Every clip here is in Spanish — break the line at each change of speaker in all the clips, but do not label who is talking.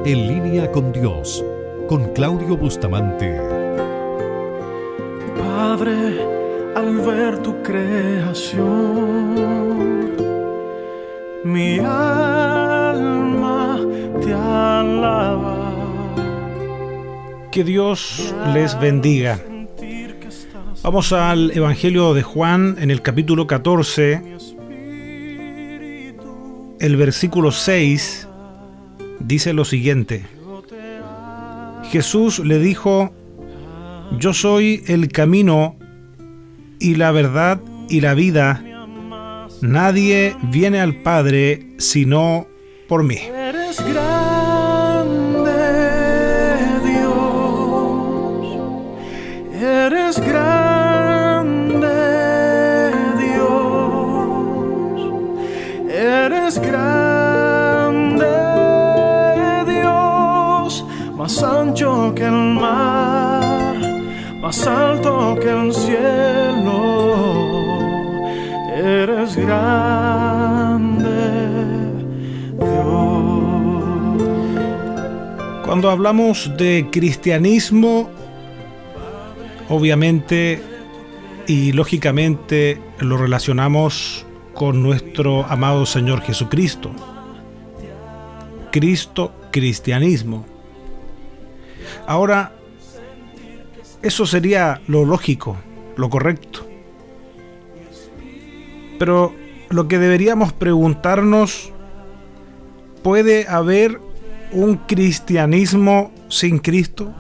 En línea con Dios, con Claudio Bustamante.
Padre, al ver tu creación, mi alma te alaba.
Que Dios les bendiga. Vamos al Evangelio de Juan en el capítulo 14, el versículo 6, dice lo siguiente: Jesús le dijo: Yo soy el camino y la verdad y la vida. Nadie viene al Padre sino por mí.
Eres grande, Dios. Eres grande, Dios. Eres grande, Dios. Más ancho que el mar, más alto que el cielo. Eres grande, Dios.
Cuando hablamos de cristianismo, obviamente y lógicamente lo relacionamos con nuestro amado Señor Jesucristo. Cristo, cristianismo. Ahora, eso sería lo lógico, lo correcto. Pero lo que deberíamos preguntarnos: ¿puede haber un cristianismo sin Cristo?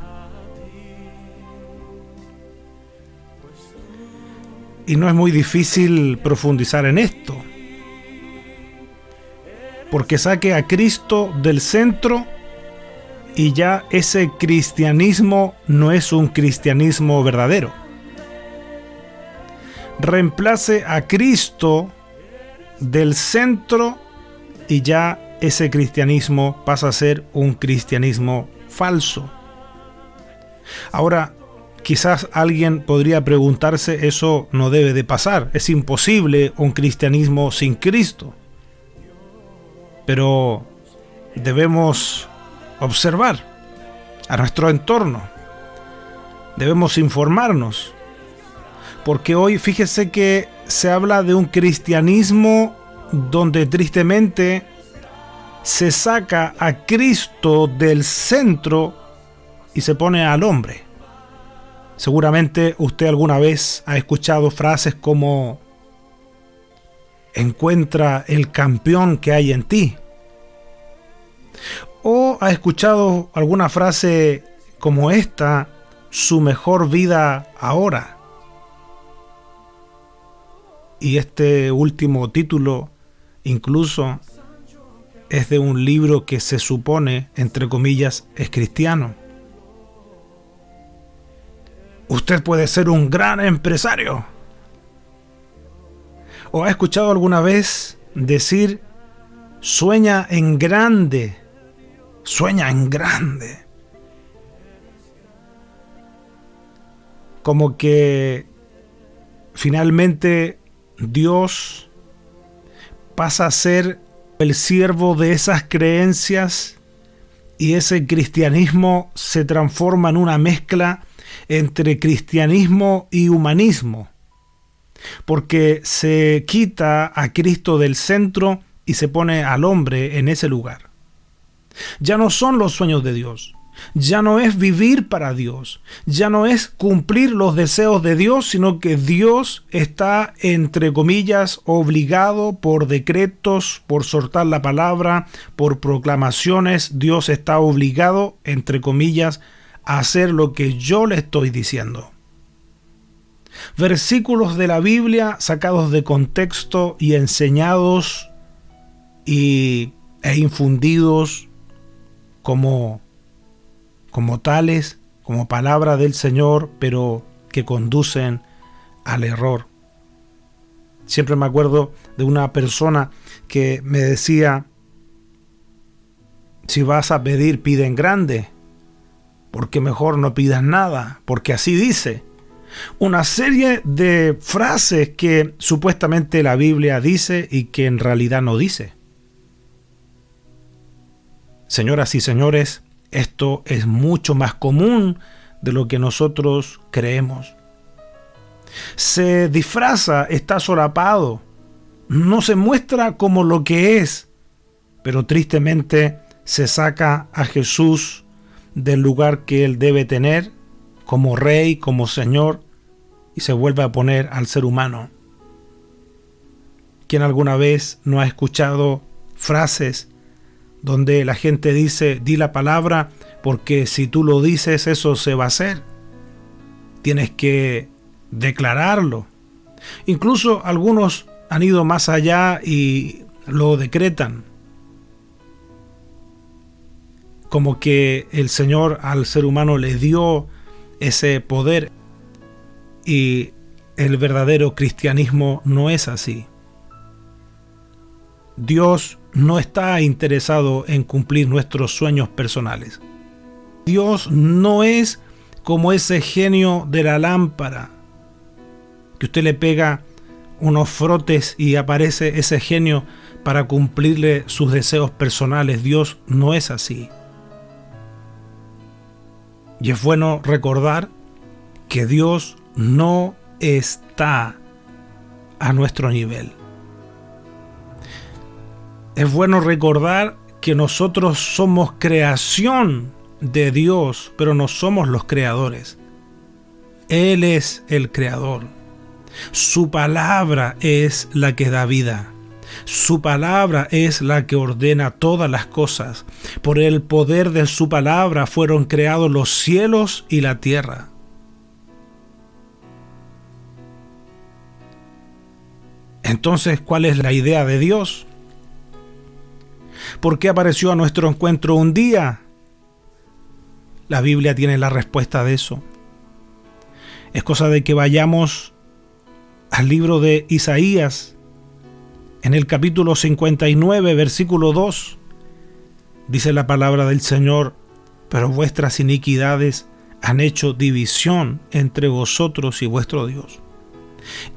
Y no es muy difícil profundizar en esto, porque saque a Cristo del centro y ya ese cristianismo no es un cristianismo verdadero. Reemplace a Cristo del centro y ya ese cristianismo pasa a ser un cristianismo falso. Ahora, quizás alguien podría preguntarse: eso no debe de pasar, es imposible un cristianismo sin Cristo. Pero debemos observar a nuestro entorno, debemos informarnos, porque hoy fíjese que se habla de un cristianismo donde tristemente se saca a Cristo del centro y se pone al hombre. Seguramente usted alguna vez ha escuchado frases como: encuentra el campeón que hay en ti. O ha escuchado alguna frase como esta: su mejor vida ahora. Y este último título incluso es de un libro que se supone, entre comillas, es cristiano. Usted puede ser un gran empresario. ¿O ha escuchado alguna vez decir: sueña en grande? Sueña en grande. Como que finalmente Dios pasa a ser el siervo de esas creencias y ese cristianismo se transforma en una mezcla entre cristianismo y humanismo, porque se quita a Cristo del centro y se pone al hombre en ese lugar. Ya no son los sueños de Dios, ya no es vivir para Dios, ya no es cumplir los deseos de Dios, sino que Dios está, entre comillas, obligado por decretos, por soltar la palabra, por proclamaciones. Dios está obligado, entre comillas, a hacer lo que yo le estoy diciendo. Versículos de la Biblia sacados de contexto y enseñados e infundidos como tales, como palabra del Señor, pero que conducen al error. Siempre me acuerdo de una persona que me decía: si vas a pedir, pide en grande, porque mejor no pidas nada, porque así dice. Una serie de frases que supuestamente la Biblia dice y que en realidad no dice. Señoras y señores, esto es mucho más común de lo que nosotros creemos. Se disfraza, está solapado, no se muestra como lo que es, pero tristemente se saca a Jesús del lugar que él debe tener como rey, como Señor, y se vuelve a poner al ser humano. ¿Quién alguna vez no ha escuchado frases donde la gente dice, di la palabra, porque si tú lo dices, eso se va a hacer? Tienes que declararlo. Incluso algunos han ido más allá y lo decretan. Como que el Señor al ser humano le dio ese poder. Y el verdadero cristianismo no es así. Dios no está interesado en cumplir nuestros sueños personales. Dios no es como ese genio de la lámpara, que usted le pega unos frotes y aparece ese genio para cumplirle sus deseos personales. Dios no es así. Y es bueno recordar que Dios no está a nuestro nivel. Es bueno recordar que nosotros somos creación de Dios, pero no somos los creadores. Él es el creador. Su palabra es la que da vida. Su palabra es la que ordena todas las cosas. Por el poder de su palabra fueron creados los cielos y la tierra. Entonces, ¿cuál es la idea de Dios? ¿Por qué apareció a nuestro encuentro un día? La Biblia tiene la respuesta de eso. Es cosa de que vayamos al libro de Isaías, en el capítulo 59, versículo 2. Dice la palabra del Señor: pero vuestras iniquidades han hecho división entre vosotros y vuestro Dios,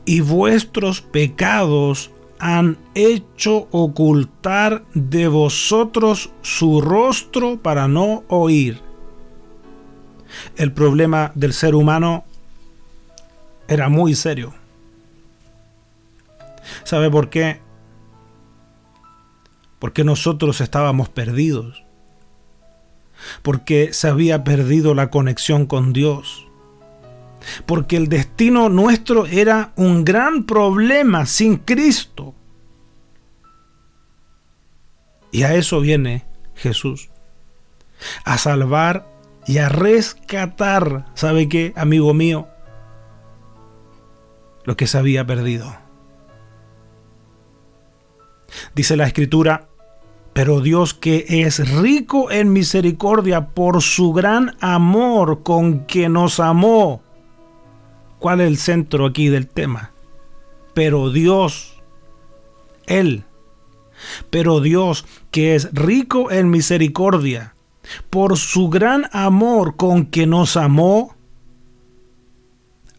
y vuestros pecados han hecho ocultar de vosotros su rostro para no oír. El problema del ser humano era muy serio. ¿Sabe por qué? Porque nosotros estábamos perdidos. Porque se había perdido la conexión con Dios. Porque el destino nuestro era un gran problema sin Cristo. Y a eso viene Jesús. A salvar y a rescatar, ¿sabe qué, amigo mío? Lo que se había perdido. Dice la Escritura: pero Dios, que es rico en misericordia por su gran amor con que nos amó. ¿Cuál es el centro aquí del tema? Pero Dios, Él, pero Dios, que es rico en misericordia por su gran amor con que nos amó,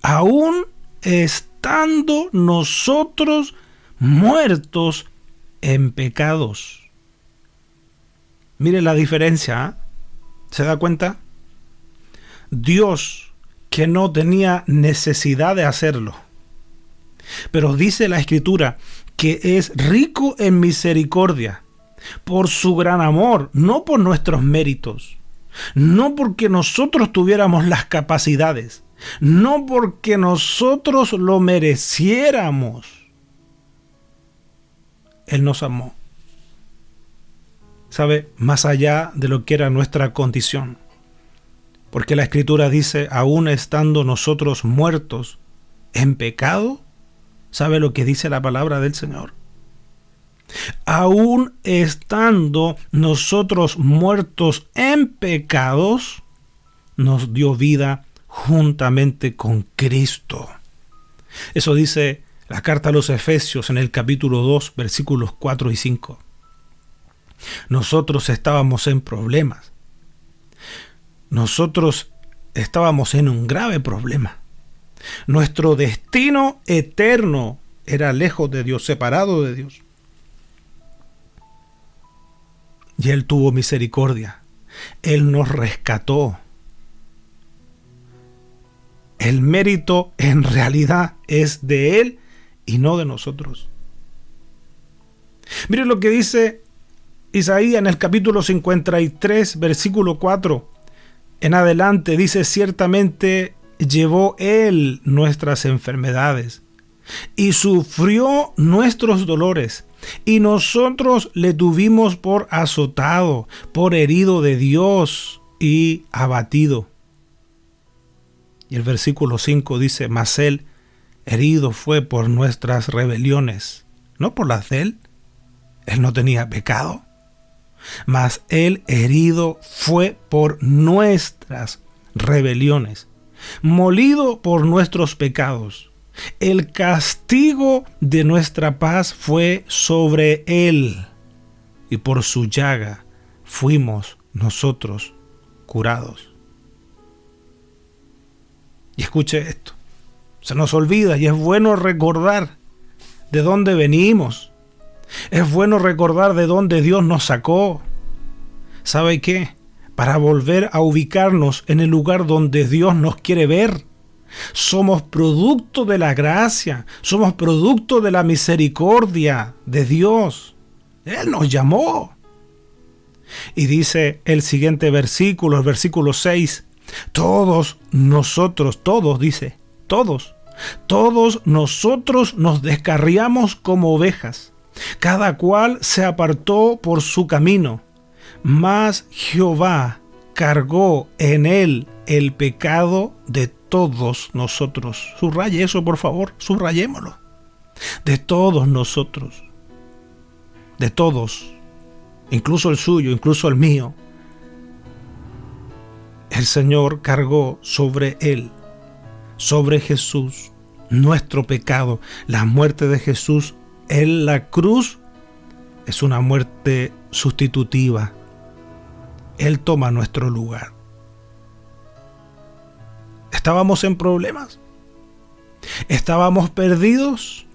aún estando nosotros muertos en pecados. Mire la diferencia, ¿eh? ¿Se da cuenta? Dios, que no tenía necesidad de hacerlo, pero dice la Escritura que es rico en misericordia por su gran amor, no por nuestros méritos, no porque nosotros tuviéramos las capacidades, no porque nosotros lo mereciéramos. Él nos amó, ¿sabe? Más allá de lo que era nuestra condición. Porque la Escritura dice: aún estando nosotros muertos en pecado. ¿Sabe lo que dice la palabra del Señor? Aún estando nosotros muertos en pecados, nos dio vida juntamente con Cristo. Eso dice la carta a los Efesios en el capítulo 2, versículos 4 y 5. Nosotros estábamos en problemas. Nosotros estábamos en un grave problema. Nuestro destino eterno era lejos de Dios, separado de Dios. y Él tuvo misericordia. Él nos rescató. El mérito en realidad es de Él y no de nosotros. Miren lo que dice Isaías en el capítulo 53, versículo 4. En adelante dice: ciertamente llevó Él nuestras enfermedades y sufrió nuestros dolores, y nosotros le tuvimos por azotado, por herido de Dios y abatido. Y el versículo 5 dice: mas Él herido fue por nuestras rebeliones, no por las de Él. Él no tenía pecado. Mas Él herido fue por nuestras rebeliones, molido por nuestros pecados. El castigo de nuestra paz fue sobre Él, y por su llaga fuimos nosotros curados. Y escuche esto, se nos olvida y es bueno recordar de dónde venimos. Es bueno recordar de dónde Dios nos sacó. ¿Sabe qué? Para volver a ubicarnos en el lugar donde Dios nos quiere ver. Somos producto de la gracia, somos producto de la misericordia de Dios. Él nos llamó. Y dice el siguiente versículo, el versículo 6, todos nosotros nos descarriamos como ovejas. Cada cual se apartó por su camino, mas Jehová cargó en él el pecado de todos nosotros. Subraye eso, por favor, subrayémoslo. De todos nosotros, de todos, incluso el suyo, incluso el mío. El Señor cargó sobre él, sobre Jesús, nuestro pecado. La muerte de Jesús en la cruz es una muerte sustitutiva. Él toma nuestro lugar. Estábamos en problemas. Estábamos perdidos.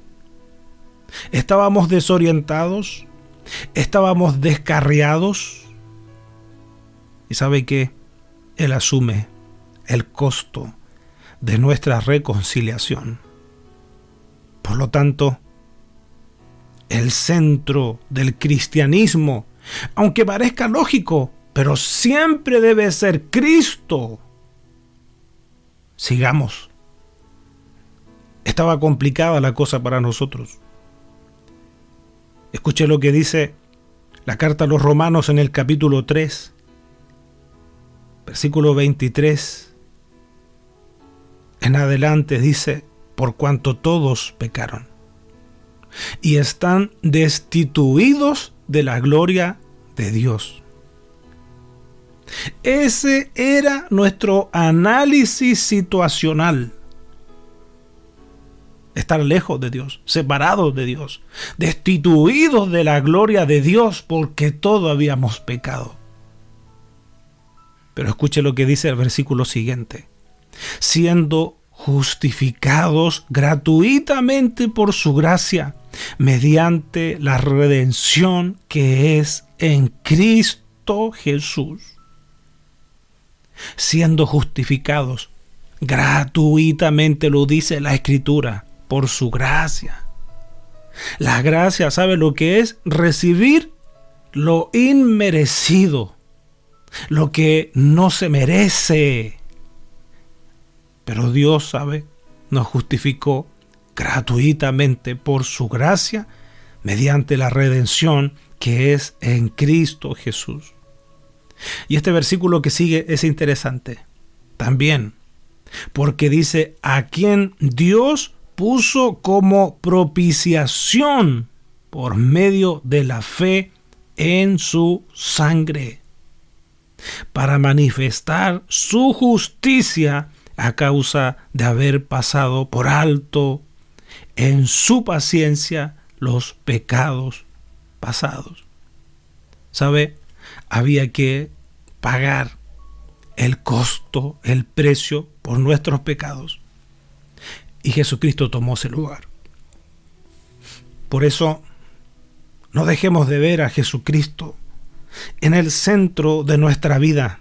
Estábamos desorientados. Estábamos descarriados. ¿Y sabe qué? Él asume el costo de nuestra reconciliación. Por lo tanto, el centro del cristianismo, aunque parezca lógico, pero siempre debe ser Cristo. Sigamos. Estaba complicada la cosa para nosotros. Escuche lo que dice la carta a los Romanos en el capítulo 3, versículo 23. En adelante dice: por cuanto todos pecaron y están destituidos de la gloria de Dios. Ese era nuestro análisis situacional. Estar lejos de Dios, separados de Dios, destituidos de la gloria de Dios porque todos habíamos pecado. Pero escuche lo que dice el versículo siguiente: siendo justificados gratuitamente por su gracia, mediante la redención que es en Cristo Jesús. Siendo justificados gratuitamente, lo dice la Escritura, por su gracia. La gracia, ¿sabe lo que es? Recibir lo inmerecido, lo que no se merece. Pero Dios, ¿sabe?, nos justificó gratuitamente por su gracia, mediante la redención que es en Cristo Jesús. Y este versículo que sigue es interesante también, porque dice: a quien Dios puso como propiciación por medio de la fe en su sangre, para manifestar su justicia a causa de haber pasado por alto en su paciencia los pecados pasados. ¿Sabe? Había que pagar el costo, el precio por nuestros pecados. Y Jesucristo tomó ese lugar. Por eso, no dejemos de ver a Jesucristo en el centro de nuestra vida,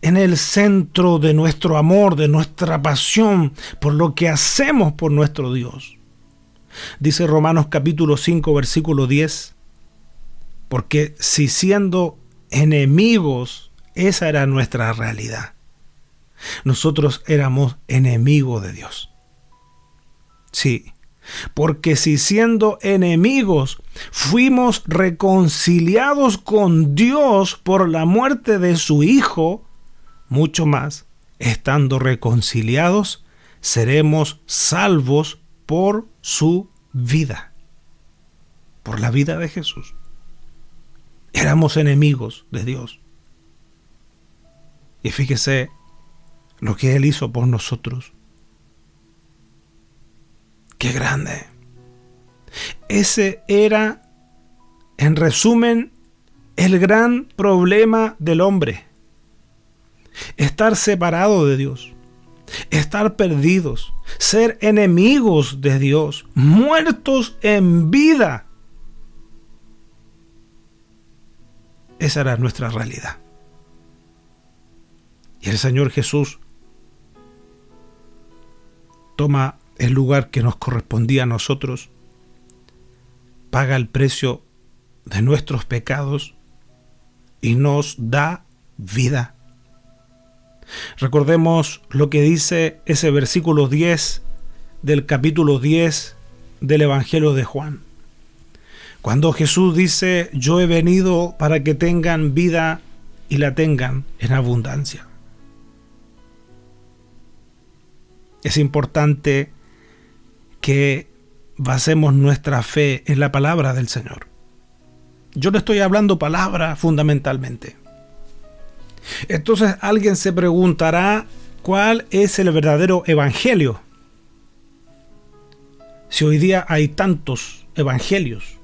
en el centro de nuestro amor, de nuestra pasión por lo que hacemos por nuestro Dios. Dice Romanos capítulo 5, versículo 10, porque si siendo enemigos, esa era nuestra realidad. Nosotros éramos enemigos de Dios. Sí, porque si siendo enemigos fuimos reconciliados con Dios por la muerte de su Hijo, mucho más, estando reconciliados, seremos salvos por su vida, por la vida de Jesús. Éramos enemigos de Dios. Y fíjese lo que Él hizo por nosotros. ¡Qué grande! Ese era, en resumen, el gran problema del hombre. Estar separado de Dios, estar perdidos, ser enemigos de Dios, muertos en vida. Esa era nuestra realidad. Y el Señor Jesús toma el lugar que nos correspondía a nosotros, paga el precio de nuestros pecados y nos da vida. Recordemos lo que dice ese versículo 10 del capítulo 10 del Evangelio de Juan. Cuando Jesús dice, yo he venido para que tengan vida y la tengan en abundancia. Es importante que basemos nuestra fe en la palabra del Señor. Yo le estoy hablando palabra fundamentalmente. Entonces alguien se preguntará, ¿cuál es el verdadero evangelio? Si hoy día hay tantos evangelios.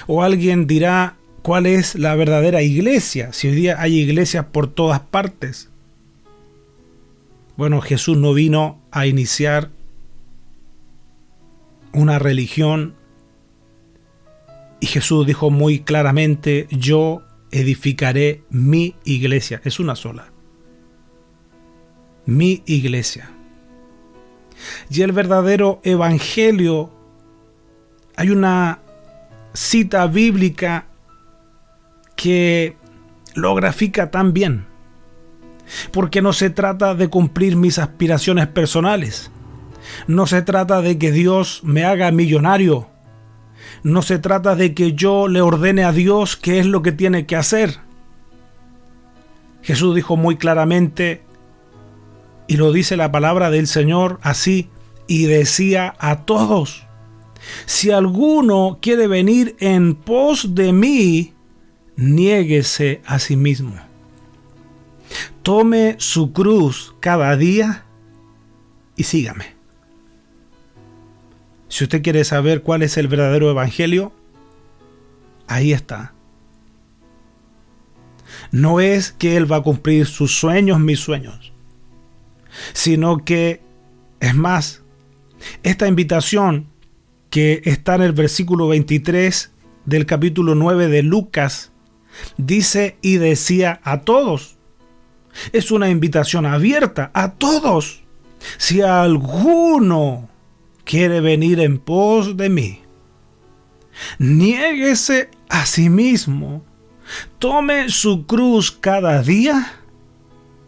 O alguien dirá, ¿cuál es la verdadera iglesia? Si hoy día hay iglesias por todas partes. Bueno, Jesús no vino a iniciar una religión, y Jesús dijo muy claramente, yo edificaré mi iglesia. Es una sola. Mi iglesia. Y el verdadero evangelio, hay una cita bíblica que lo grafica tan bien, porque no se trata de cumplir mis aspiraciones personales, no se trata de que Dios me haga millonario, no se trata de que yo le ordene a Dios qué es lo que tiene que hacer. Jesús dijo muy claramente, y lo dice la palabra del Señor así, y decía a todos, si alguno quiere venir en pos de mí, niéguese a sí mismo. Tome su cruz cada día y sígame. Si usted quiere saber cuál es el verdadero evangelio, ahí está. No es que Él va a cumplir sus sueños, mis sueños, sino que, es más, esta invitación que está en el versículo 23 del capítulo 9 de Lucas, dice y decía a todos. Es una invitación abierta a todos. Si alguno quiere venir en pos de mí, niéguese a sí mismo, tome su cruz cada día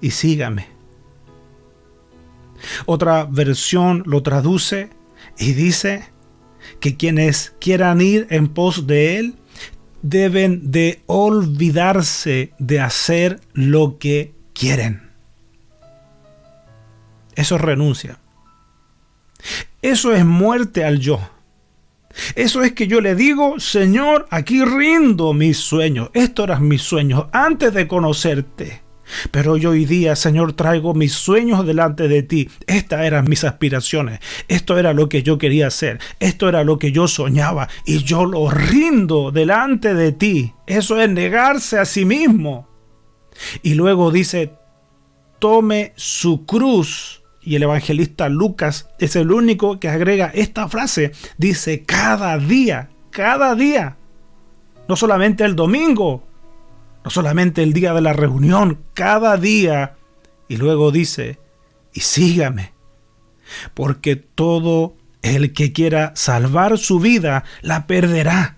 y sígame. Otra versión lo traduce y dice que quienes quieran ir en pos de Él deben de olvidarse de hacer lo que quieren. Eso es renuncia. Eso es muerte al yo. Eso es que yo le digo, Señor, aquí rindo mis sueños. Estos eran mis sueños antes de conocerte. Pero yo hoy día, Señor, traigo mis sueños delante de ti. Estas eran mis aspiraciones. Esto era lo que yo quería hacer. Esto era lo que yo soñaba. Y yo lo rindo delante de ti. Eso es negarse a sí mismo. Y luego dice, tome su cruz. Y el evangelista Lucas es el único que agrega esta frase. Dice, cada día. No solamente el domingo, no solamente el día de la reunión, cada día. Y luego dice, y sígame, porque todo el que quiera salvar su vida, la perderá.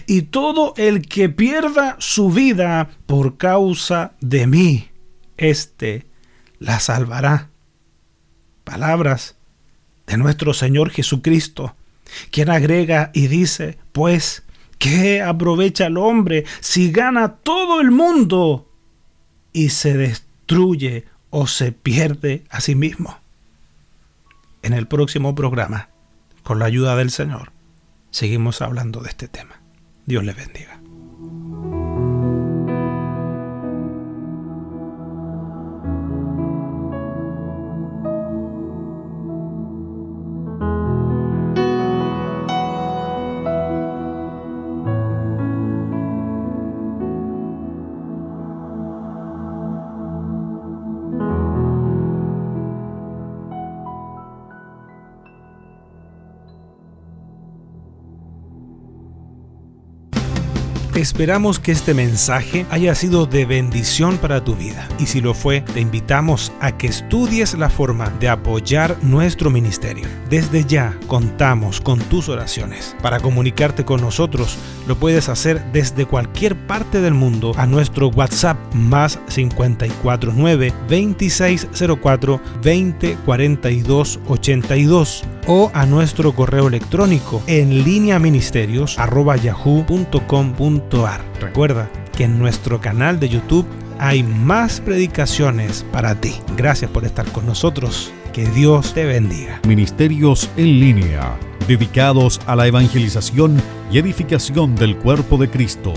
Y todo el que pierda su vida por causa de mí, la salvará. Palabras de nuestro Señor Jesucristo, quien agrega y dice, pues, ¿qué aprovecha el hombre si gana todo el mundo y se destruye o se pierde a sí mismo? En el próximo programa, con la ayuda del Señor, seguimos hablando de este tema. Dios les bendiga. Esperamos que este mensaje haya sido de bendición para tu vida. Y si lo fue, te invitamos a que estudies la forma de apoyar nuestro ministerio. Desde ya contamos con tus oraciones. Para comunicarte con nosotros, lo puedes hacer desde cualquier parte del mundo a nuestro WhatsApp más 549 2604 2042 82 o a nuestro correo electrónico en lineaministerios@yahoo.com.ar. Recuerda que en nuestro canal de YouTube hay más predicaciones para ti. Gracias por estar con nosotros. Que Dios te bendiga.
Ministerios en línea, dedicados a la evangelización y edificación del cuerpo de Cristo.